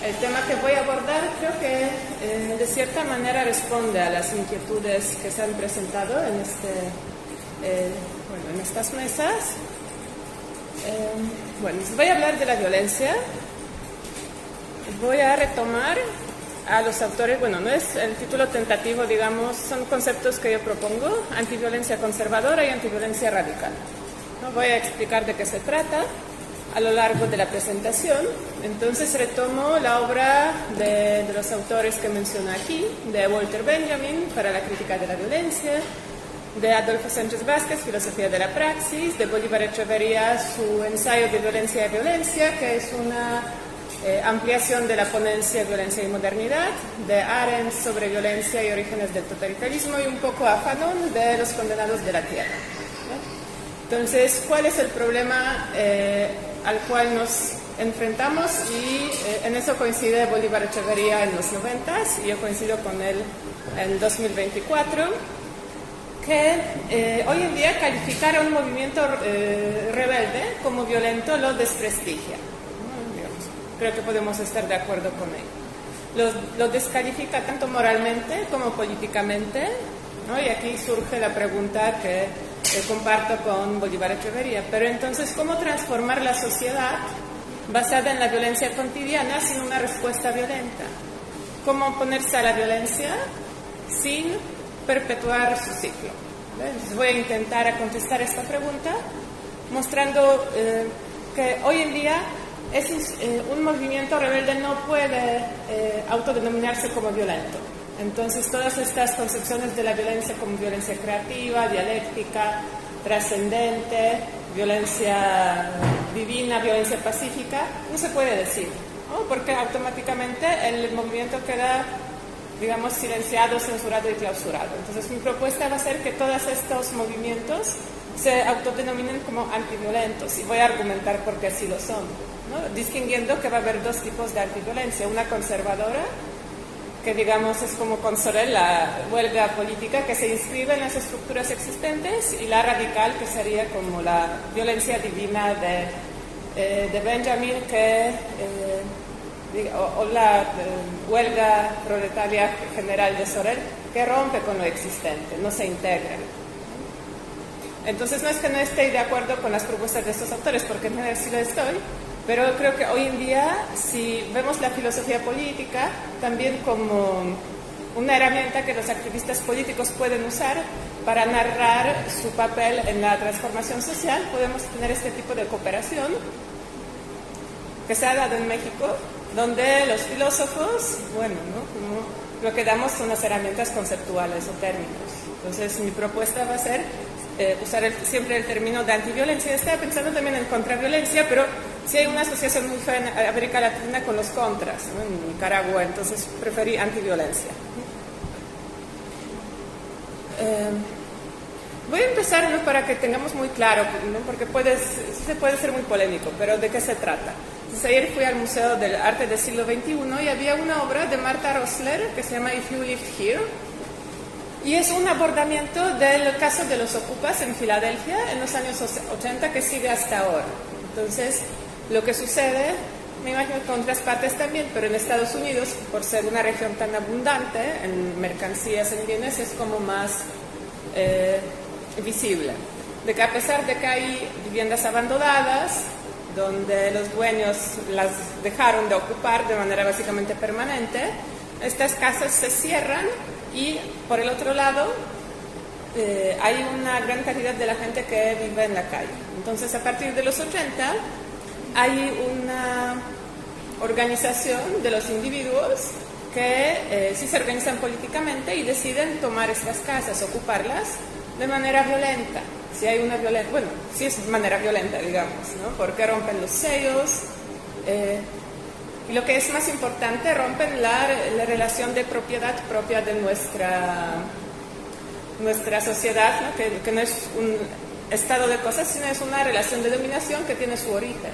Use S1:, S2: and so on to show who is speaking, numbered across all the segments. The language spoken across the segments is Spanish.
S1: El tema que voy a abordar creo que de cierta manera responde a las inquietudes que se han presentado en, en estas mesas. Les voy a hablar de la violencia. Voy a retomar a los autores, no es el título tentativo, digamos, son conceptos que yo propongo: antiviolencia conservadora y antiviolencia radical. ¿No? Voy a explicar de qué se trata a lo largo de la presentación. Entonces retomo la obra de los autores que menciono aquí, de Walter Benjamin, Para la crítica de la violencia, de Adolfo Sánchez Vázquez, Filosofía de la praxis, de Bolívar Echeverría, su ensayo de Violencia y Violencia, que es una ampliación de la ponencia Violencia y Modernidad, de Arendt sobre violencia y orígenes del totalitarismo, y un poco a Fanon, de Los condenados de la tierra. ¿No? Entonces, ¿cuál es el problema al cual nos enfrentamos? Y en eso coincide Bolívar Echeverría en los 90s, y yo coincido con él en 2024, que hoy en día calificar a un movimiento rebelde como violento lo desprestigia. Creo que podemos estar de acuerdo con ello. Lo descalifica tanto moralmente como políticamente, ¿no? Y aquí surge la pregunta que comparto con Bolívar Echeverría. Pero entonces, ¿cómo transformar la sociedad basada en la violencia cotidiana sin una respuesta violenta? ¿Cómo oponerse a la violencia sin perpetuar su ciclo? Entonces voy a intentar contestar esta pregunta mostrando que hoy en día un movimiento rebelde no puede autodenominarse como violento. Entonces todas estas concepciones de la violencia como violencia creativa, dialéctica, trascendente, violencia divina, violencia pacífica, no se puede decir, ¿no? Porque automáticamente el movimiento queda, digamos, silenciado, censurado y clausurado. Entonces mi propuesta va a ser que todos estos movimientos se autodenominen como antiviolentos, y voy a argumentar por qué así lo son, ¿no? Distinguiendo que va a haber dos tipos de antiviolencia: una conservadora, que digamos es como con Sorel, la huelga política que se inscribe en las estructuras existentes, y la radical, que sería como la violencia divina de Benjamin, o la huelga proletaria general de Sorel, que rompe con lo existente, no se integra. Entonces no es que no esté de acuerdo con las propuestas de estos autores, porque en general sí lo estoy, pero creo que hoy en día, si vemos la filosofía política también como una herramienta que los activistas políticos pueden usar para narrar su papel en la transformación social, podemos tener este tipo de cooperación que se ha dado en México, donde los filósofos, lo que damos son las herramientas conceptuales o términos. Entonces mi propuesta va a ser usar siempre el término de antiviolencia. Estaba pensando también en contraviolencia, pero sí hay una asociación muy fea en América Latina con los contras, ¿no? En Nicaragua, entonces preferí antiviolencia. Voy a empezar, ¿no?, para que tengamos muy claro, ¿no?, porque se puede ser muy polémico, pero ¿de qué se trata? Entonces, ayer fui al Museo del Arte del Siglo XXI y había una obra de Martha Rosler que se llama If You Lived Here, y es un abordamiento del caso de los ocupas en Filadelfia en los años 80 que sigue hasta ahora. Entonces, lo que sucede, me imagino que en otras partes también, pero en Estados Unidos, por ser una región tan abundante en mercancías, en bienes, es como más visible. De que a pesar de que hay viviendas abandonadas, donde los dueños las dejaron de ocupar de manera básicamente permanente, estas casas se cierran y, por el otro lado, hay una gran cantidad de la gente que vive en la calle. Entonces, a partir de los 80, hay una organización de los individuos que sí se organizan políticamente y deciden tomar estas casas, ocuparlas de manera violenta. Si hay una violencia, sí es de manera violenta, digamos, ¿no? Porque rompen los sellos, y lo que es más importante, rompen la relación de propiedad propia de nuestra sociedad, ¿no? Que no es un estado de cosas, sino es una relación de dominación que tiene su origen.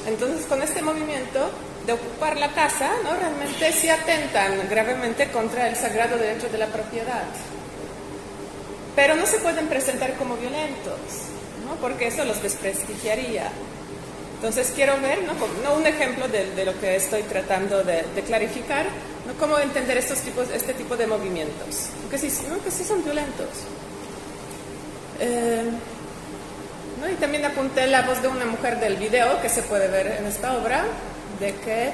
S1: Entonces, con este movimiento de ocupar la casa, ¿no?, realmente sí atentan gravemente contra el sagrado derecho de la propiedad. Pero no se pueden presentar como violentos, ¿no?, porque eso los desprestigiaría. Entonces quiero ver, no un ejemplo de lo que estoy tratando de clarificar, ¿no? Cómo entender este tipo de movimientos, que sí son violentos. ¿No? Y también apunté la voz de una mujer del video que se puede ver en esta obra, de que,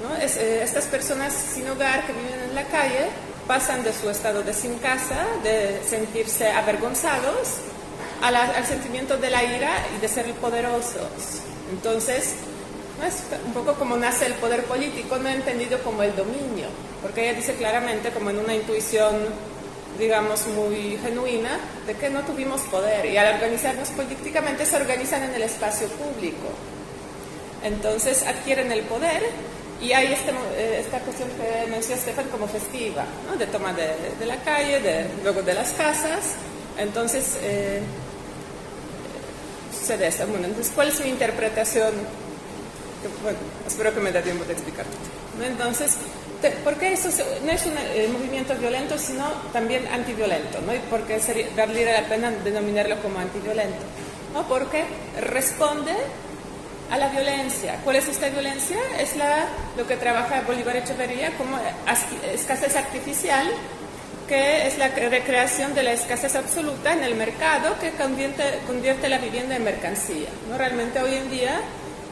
S1: ¿no? Estas personas sin hogar que viven en la calle pasan de su estado de sin casa, de sentirse avergonzados, al sentimiento de la ira y de ser poderosos. Entonces, ¿no? Es un poco como nace el poder político, no entendido como el dominio, porque ella dice claramente, como en una intuición, digamos, muy genuina, de que no tuvimos poder, y al organizarnos políticamente se organizan en el espacio público. Entonces adquieren el poder, y hay esta cuestión que mencionó Stefan como festiva, ¿no? De toma de la calle, luego de las casas. Entonces, sucede esto. Bueno, entonces, ¿cuál es mi interpretación? Bueno, espero que me dé tiempo de explicar. ¿No? Entonces, ¿por qué eso no es un movimiento violento, sino también antiviolento? ¿No? ¿Y por qué valdría la pena denominarlo como antiviolento? ¿No? Porque responde a la violencia. ¿Cuál es esta violencia? Es lo que trabaja Bolívar Echeverría como escasez artificial, que es la recreación de la escasez absoluta en el mercado que convierte la vivienda en mercancía, ¿no? Realmente hoy en día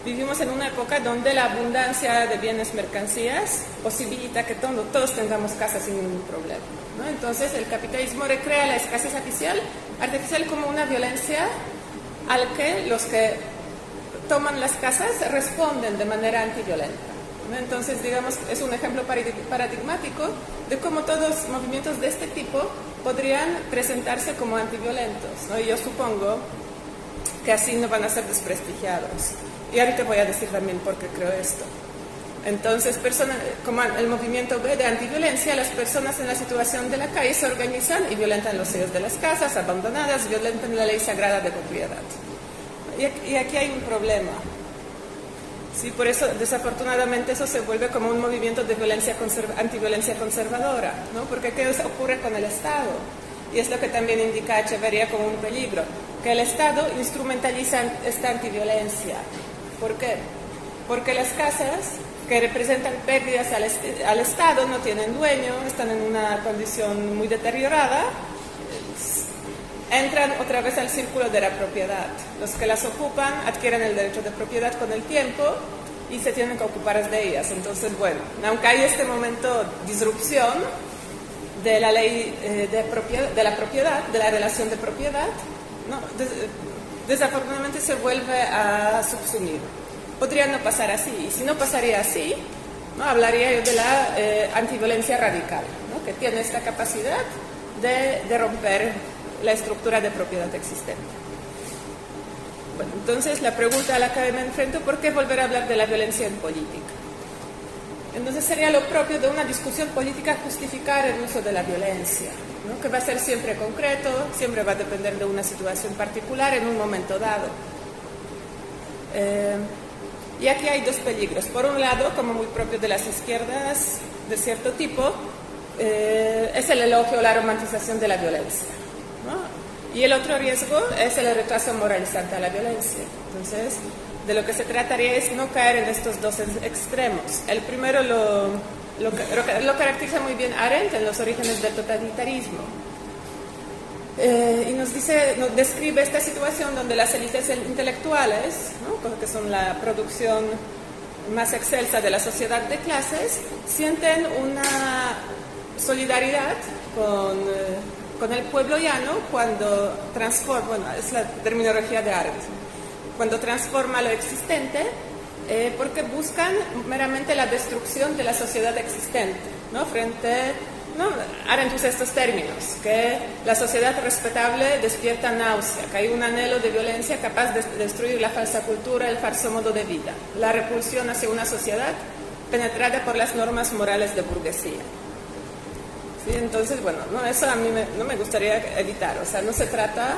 S1: vivimos en una época donde la abundancia de bienes, mercancías, posibilita que todos tengamos casas sin ningún problema, ¿no? Entonces el capitalismo recrea la escasez artificial como una violencia al que los que toman las casas responden de manera antiviolenta. Entonces, digamos, es un ejemplo paradigmático de cómo todos movimientos de este tipo podrían presentarse como antiviolentos, ¿no? Y yo supongo que así no van a ser desprestigiados. Y ahorita voy a decir también por qué creo esto. Entonces, como el movimiento B de antiviolencia, las personas en la situación de la calle se organizan y violentan los sellos de las casas abandonadas, violentan la ley sagrada de propiedad. Y aquí hay un problema. Sí, por eso, desafortunadamente, eso se vuelve como un movimiento de antiviolencia conservadora, ¿no? Porque ¿qué ocurre con el Estado? Y es lo que también indica Echeverría como un peligro, que el Estado instrumentaliza esta antiviolencia. ¿Por qué? Porque las casas que representan pérdidas al Estado no tienen dueño, están en una condición muy deteriorada, entran otra vez al círculo de la propiedad. Los que las ocupan adquieren el derecho de propiedad con el tiempo y se tienen que ocupar de ellas. Entonces, bueno, aunque hay este momento de disrupción de la ley de la propiedad, de la relación de propiedad, ¿no? Desafortunadamente se vuelve a subsumir. Podría no pasar así, y si no pasaría así, ¿no? Hablaría yo de la antiviolencia radical, ¿no? Que tiene esta capacidad de romper la estructura de propiedad existente. Bueno, entonces la pregunta a la que me enfrento, ¿por qué volver a hablar de la violencia en política? Entonces sería lo propio de una discusión política justificar el uso de la violencia, ¿no? Que va a ser siempre concreto, siempre va a depender de una situación particular en un momento dado. Y aquí hay dos peligros. Por un lado, como muy propio de las izquierdas de cierto tipo, es el elogio o la romantización de la violencia, ¿no? Y el otro riesgo es el retraso moralizante a la violencia. Entonces, de lo que se trataría es no caer en estos dos extremos. El primero lo caracteriza muy bien Arendt en Los orígenes del totalitarismo. Y nos describe esta situación donde las élites intelectuales, ¿no? Que son la producción más excelsa de la sociedad de clases, sienten una solidaridad con el pueblo llano cuando transforma, bueno, es la terminología de Arendt, cuando transforma lo existente, porque buscan meramente la destrucción de la sociedad existente, ¿no? Arendt usa estos términos, que la sociedad respetable despierta náusea, que hay un anhelo de violencia capaz de destruir la falsa cultura, el falso modo de vida, la repulsión hacia una sociedad penetrada por las normas morales de burguesía. ¿Sí? Entonces, bueno, eso a mí no me gustaría evitar, o sea, no se trata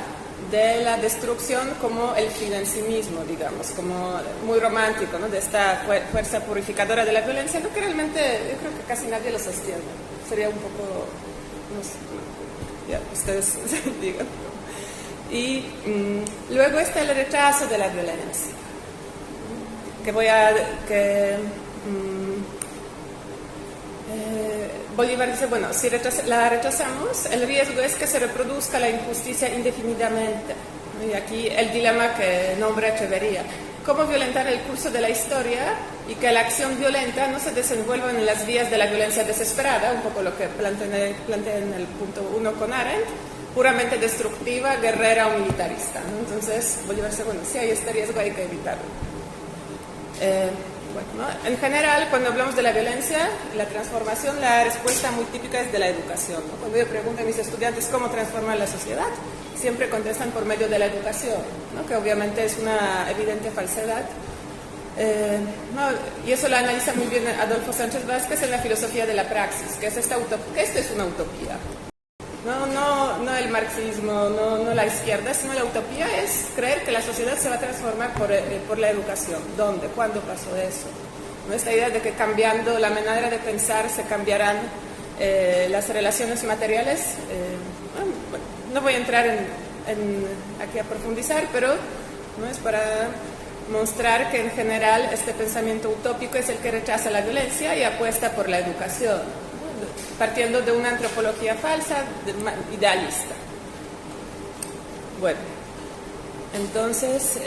S1: de la destrucción como el fin en sí mismo, digamos, como muy romántico, ¿no? De esta fuerza purificadora de la violencia, lo que realmente yo creo que casi nadie lo sostiene. Sería un poco, no sé, ya ustedes digan. Y luego está el rechazo de la violencia. Bolívar dice, bueno, si la rechazamos, el riesgo es que se reproduzca la injusticia indefinidamente. Y aquí el dilema que nombra Echeverría. ¿Cómo violentar el curso de la historia y que la acción violenta no se desenvuelva en las vías de la violencia desesperada, un poco lo que planteé en el punto 1 con Arendt, puramente destructiva, guerrera o militarista, ¿no? Entonces, Bolívar dice, bueno, si hay este riesgo hay que evitarlo. Bueno, ¿no? En general, cuando hablamos de la violencia, la transformación, la respuesta muy típica es de la educación, ¿no? Cuando yo pregunto a mis estudiantes cómo transformar la sociedad, siempre contestan por medio de la educación, ¿no? Que obviamente es una evidente falsedad. No, y eso lo analiza muy bien Adolfo Sánchez Vázquez en la filosofía de la praxis, que es esto es una utopía. No el marxismo, no la izquierda, sino la utopía es creer que la sociedad se va a transformar por la educación. ¿Dónde? ¿Cuándo pasó eso? ¿No? Esta idea de que cambiando la manera de pensar se cambiarán las relaciones materiales. Bueno, no voy a entrar aquí a profundizar, pero no es para mostrar que en general este pensamiento utópico es el que rechaza la violencia y apuesta por la educación, partiendo de una antropología falsa, idealista. Bueno, entonces,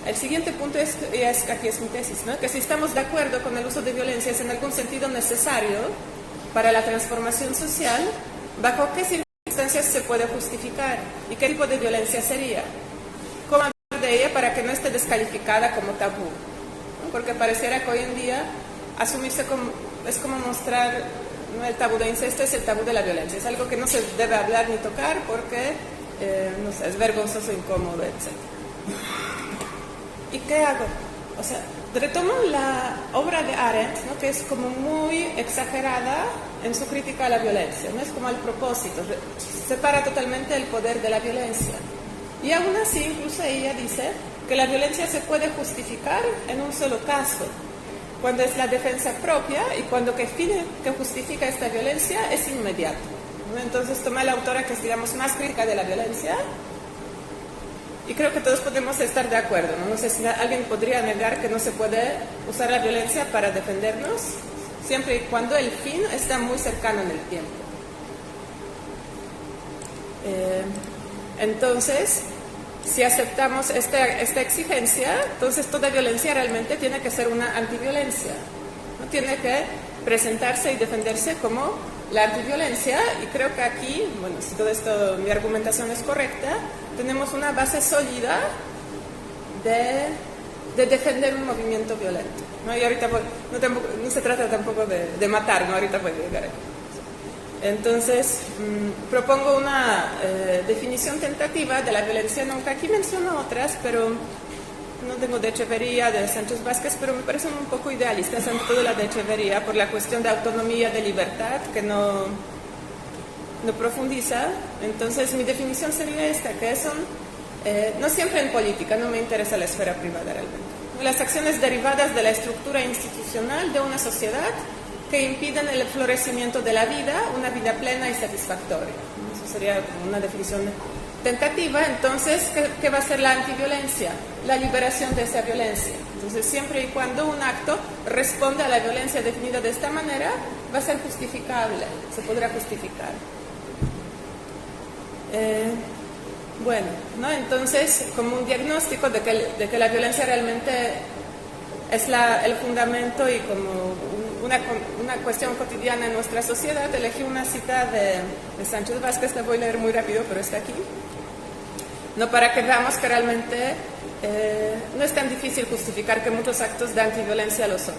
S1: el siguiente punto aquí es mi tesis, ¿no? Que si estamos de acuerdo con el uso de violencia es en algún sentido necesario para la transformación social, ¿bajo qué circunstancias se puede justificar? ¿Y qué tipo de violencia sería? ¿Cómo hablar de ella para que no esté descalificada como tabú? ¿No? Porque pareciera que hoy en día asumirse es como mostrar, ¿no? El tabú de incesto es el tabú de la violencia. Es algo que no se debe hablar ni tocar porque, no sé, es vergonzoso, incómodo, etc. ¿Y qué hago? O sea, retomo la obra de Arendt, ¿no? Que es como muy exagerada en su crítica a la violencia, no es como al propósito, separa totalmente el poder de la violencia. Y aún así, incluso ella dice que la violencia se puede justificar en un solo caso, cuando es la defensa propia y cuando el fin que justifica esta violencia es inmediato, ¿no? Entonces toma la autora que es, digamos, más crítica de la violencia y creo que todos podemos estar de acuerdo, ¿no? No sé si alguien podría negar que no se puede usar la violencia para defendernos, siempre y cuando el fin está muy cercano en el tiempo. Entonces, si aceptamos esta exigencia, entonces toda violencia realmente tiene que ser una antiviolencia, ¿no? Tiene que presentarse y defenderse como la antiviolencia, y creo que aquí, bueno, si todo esto, mi argumentación es correcta, tenemos una base sólida de defender un movimiento violento, ¿no? Y ahorita no se trata tampoco de matar, ¿no? Ahorita voy a llegar ahí. Entonces, propongo una definición tentativa de la violencia, aunque aquí menciono otras, pero no tengo de Echeverría, de Sánchez Vázquez, pero me parecen un poco idealistas, sobre todo la de Echeverría, por la cuestión de autonomía, de libertad, que no profundiza. Entonces, mi definición sería esta, que son, no siempre en política, no me interesa la esfera privada realmente, las acciones derivadas de la estructura institucional de una sociedad que impiden el florecimiento de la vida, una vida plena y satisfactoria. Eso sería una definición tentativa. Entonces, ¿qué va a ser la antiviolencia? La liberación de esa violencia. Entonces, siempre y cuando un acto responde a la violencia definida de esta manera, va a ser justificable, se podrá justificar. Bueno, ¿no? Entonces, como un diagnóstico de que la violencia realmente es el fundamento y como una cuestión cotidiana en nuestra sociedad, elegí una cita de Sánchez Vázquez, la voy a leer muy rápido, pero está aquí. No, para que veamos que realmente no es tan difícil justificar que muchos actos de antiviolencia lo son,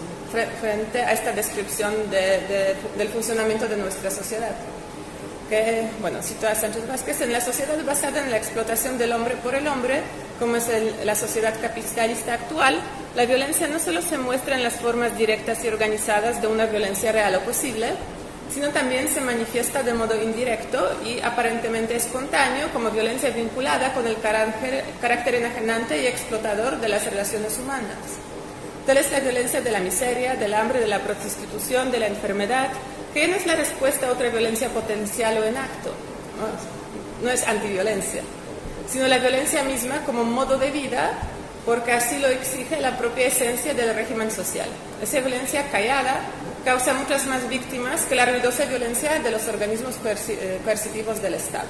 S1: frente a esta descripción del funcionamiento de nuestra sociedad. Que, bueno, cito a Sánchez Vázquez: en la sociedad basada en la explotación del hombre por el hombre, como es la sociedad capitalista actual, la violencia no solo se muestra en las formas directas y organizadas de una violencia real o posible, sino también se manifiesta de modo indirecto y aparentemente espontáneo como violencia vinculada con el carácter enajenante y explotador de las relaciones humanas. Tal es la violencia de la miseria, del hambre, de la prostitución, de la enfermedad, que no es la respuesta a otra violencia potencial o en acto, no es antiviolencia, sino la violencia misma como modo de vida porque así lo exige la propia esencia del régimen social. Esa violencia callada causa muchas más víctimas que la ruidosa violencia de los organismos coercitivos del Estado.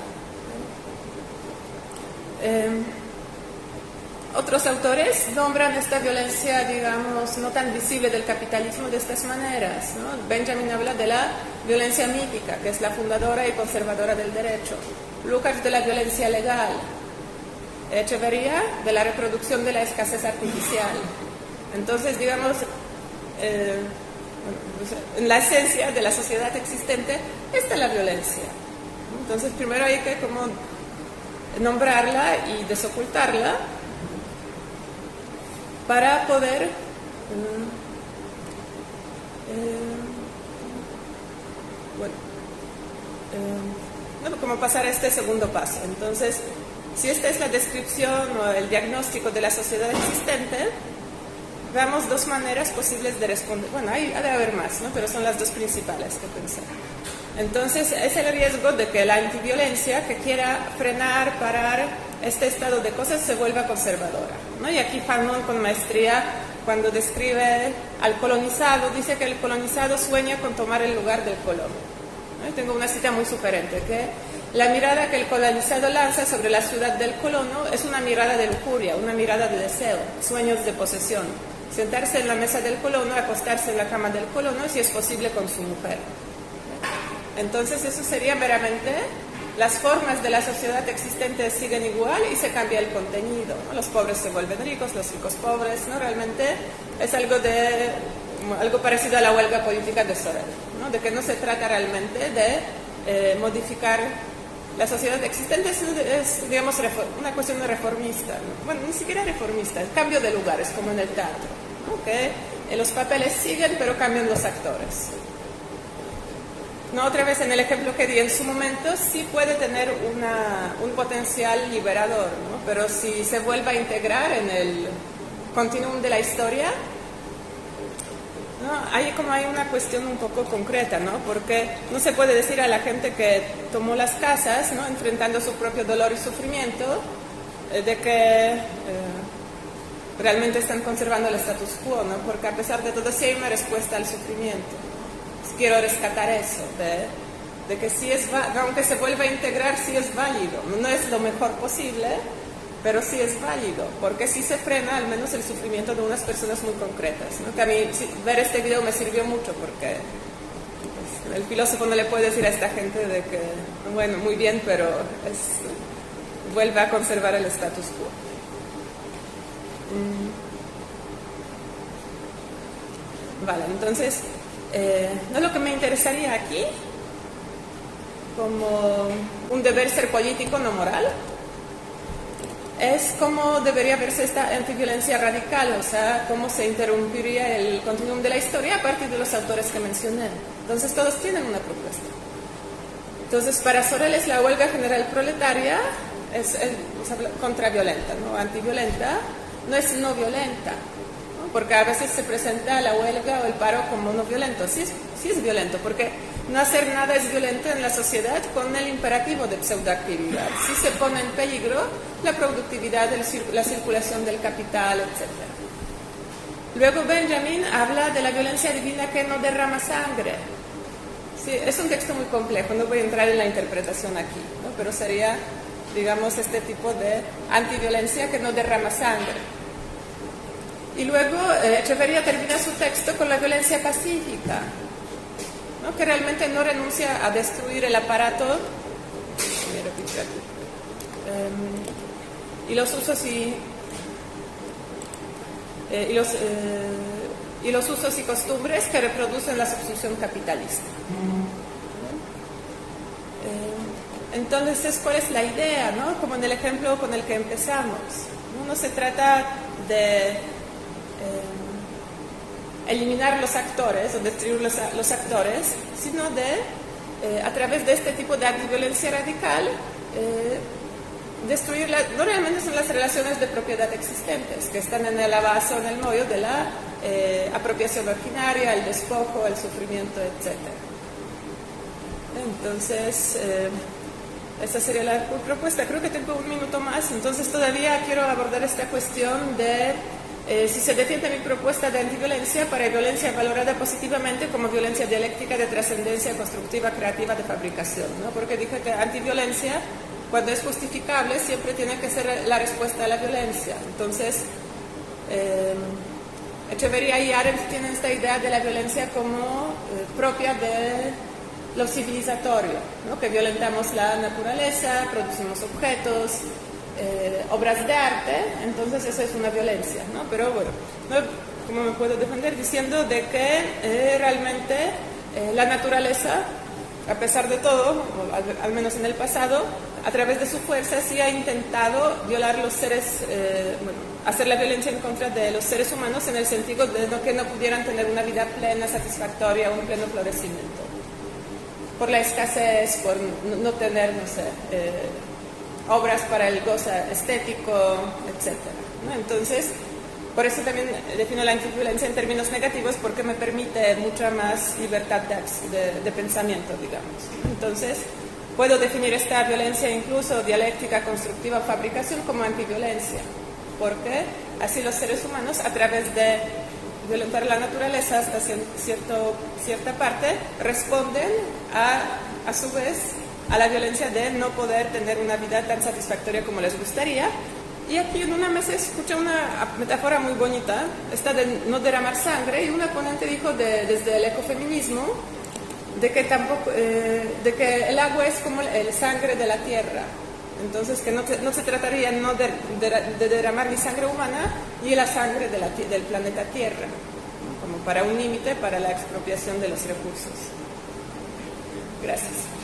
S1: Otros autores nombran esta violencia, digamos, no tan visible del capitalismo de estas maneras, ¿no? Benjamin habla de la violencia mítica, que es la fundadora y conservadora del derecho. Lukács de la violencia legal. Echeverría de la reproducción de la escasez artificial. Entonces, digamos, en la esencia de la sociedad existente está la violencia. Entonces, primero hay que como nombrarla y desocultarla para poder como pasar a este segundo paso. Entonces, si esta es la descripción o el diagnóstico de la sociedad existente, veamos dos maneras posibles de responder. Bueno, hay de haber más, ¿no? Pero son las dos principales que pensé. Entonces, es el riesgo de que la antiviolencia que quiera frenar, parar este estado de cosas se vuelva conservadora, ¿no? Y aquí Fanon con maestría, cuando describe al colonizado, dice que el colonizado sueña con tomar el lugar del colono, ¿no? Y tengo una cita muy sugerente, que la mirada que el colonizado lanza sobre la ciudad del colono es una mirada de lujuria, una mirada de deseo, sueños de posesión. Sentarse en la mesa del colono, acostarse en la cama del colono, si es posible con su mujer. Entonces eso sería meramente, las formas de la sociedad existente siguen igual y se cambia el contenido, ¿no? Los pobres se vuelven ricos, los ricos pobres, ¿no? Realmente es algo parecido a la huelga política de Sorel, ¿no? De que no se trata realmente de modificar la sociedad existente, es digamos, una cuestión de reformista, ¿no? Bueno, ni siquiera reformista, el cambio de lugares, como en el teatro, ¿no? Que los papeles siguen, pero cambian los actores. No, otra vez en el ejemplo que di en su momento, sí puede tener un potencial liberador, ¿no? Pero si se vuelve a integrar en el continuum de la historia, ¿no? Hay una cuestión un poco concreta, ¿no? Porque no se puede decir a la gente que tomó las casas, ¿no? Enfrentando su propio dolor y sufrimiento, de que realmente están conservando el status quo, ¿no? Porque a pesar de todo sí hay una respuesta al sufrimiento. Quiero rescatar eso, de que sí aunque se vuelva a integrar, sí es válido. No es lo mejor posible, pero sí es válido, porque sí se frena al menos el sufrimiento de unas personas muy concretas, ¿no? Que a mí ver este video me sirvió mucho, porque pues, el filósofo no le puede decir a esta gente de que, bueno, muy bien, pero vuelve a conservar el status quo. Vale, entonces... no, lo que me interesaría aquí, como un deber ser político, no moral, es cómo debería verse esta antiviolencia radical, o sea, cómo se interrumpiría el continuum de la historia a partir de los autores que mencioné. Entonces, todos tienen una propuesta. Entonces, para Sorel es la huelga general proletaria, es contraviolenta, ¿no? Antiviolenta, no es no violenta. Porque a veces se presenta la huelga o el paro como no violento. Sí es violento, porque no hacer nada es violento en la sociedad con el imperativo de pseudoactividad. Sí se pone en peligro la productividad, la circulación del capital, etc. Luego Benjamin habla de la violencia divina que no derrama sangre. Sí, es un texto muy complejo, no voy a entrar en la interpretación aquí, ¿no? Pero sería, digamos, este tipo de antiviolencia que no derrama sangre. Y luego Echeverría termina su texto con la violencia pacífica, ¿no? Que realmente no renuncia a destruir el aparato y los usos y los usos y costumbres que reproducen la subsumión capitalista. Entonces, ¿cuál es la idea, ¿no? Como en el ejemplo con el que empezamos, no se trata de eliminar los actores o destruir los actores, sino de, a través de este tipo de antiviolencia radical, destruir, no realmente son las relaciones de propiedad existentes, que están en la base o en el meollo de la apropiación originaria, el despojo, el sufrimiento, etc. Entonces, Esa sería la propuesta. Creo que tengo un minuto más, entonces todavía quiero abordar esta cuestión de si se defiende mi propuesta de antiviolencia para violencia valorada positivamente como violencia dialéctica de trascendencia constructiva, creativa, de fabricación, ¿no? Porque dije que antiviolencia, cuando es justificable, siempre tiene que ser la respuesta a la violencia. Entonces, Echeverría y Arendt tienen esta idea de la violencia como propia de lo civilizatorio, ¿no? Que violentamos la naturaleza, producimos objetos, obras de arte, entonces eso es una violencia, ¿no? Pero bueno, ¿cómo me puedo defender? Diciendo de que realmente la naturaleza, a pesar de todo, al menos en el pasado, a través de su fuerza sí ha intentado violar los seres, hacer la violencia en contra de los seres humanos en el sentido de que no pudieran tener una vida plena, satisfactoria, un pleno florecimiento. Por la escasez, por no tener, no sé, obras para el goce estético, etc., ¿no? Entonces, por eso también defino la antiviolencia en términos negativos, porque me permite mucha más libertad de pensamiento, digamos. Entonces, puedo definir esta violencia incluso dialéctica, constructiva, fabricación como antiviolencia, porque así los seres humanos, a través de violentar la naturaleza hasta cierta parte, responden a su vez a la violencia de no poder tener una vida tan satisfactoria como les gustaría. Y aquí en una mesa escuché una metáfora muy bonita, esta de no derramar sangre, y una ponente dijo desde el ecofeminismo de que el agua es como el sangre de la tierra. Entonces, que no se trataría de derramar ni sangre humana ni la sangre del planeta Tierra, como para un límite para la expropiación de los recursos. Gracias.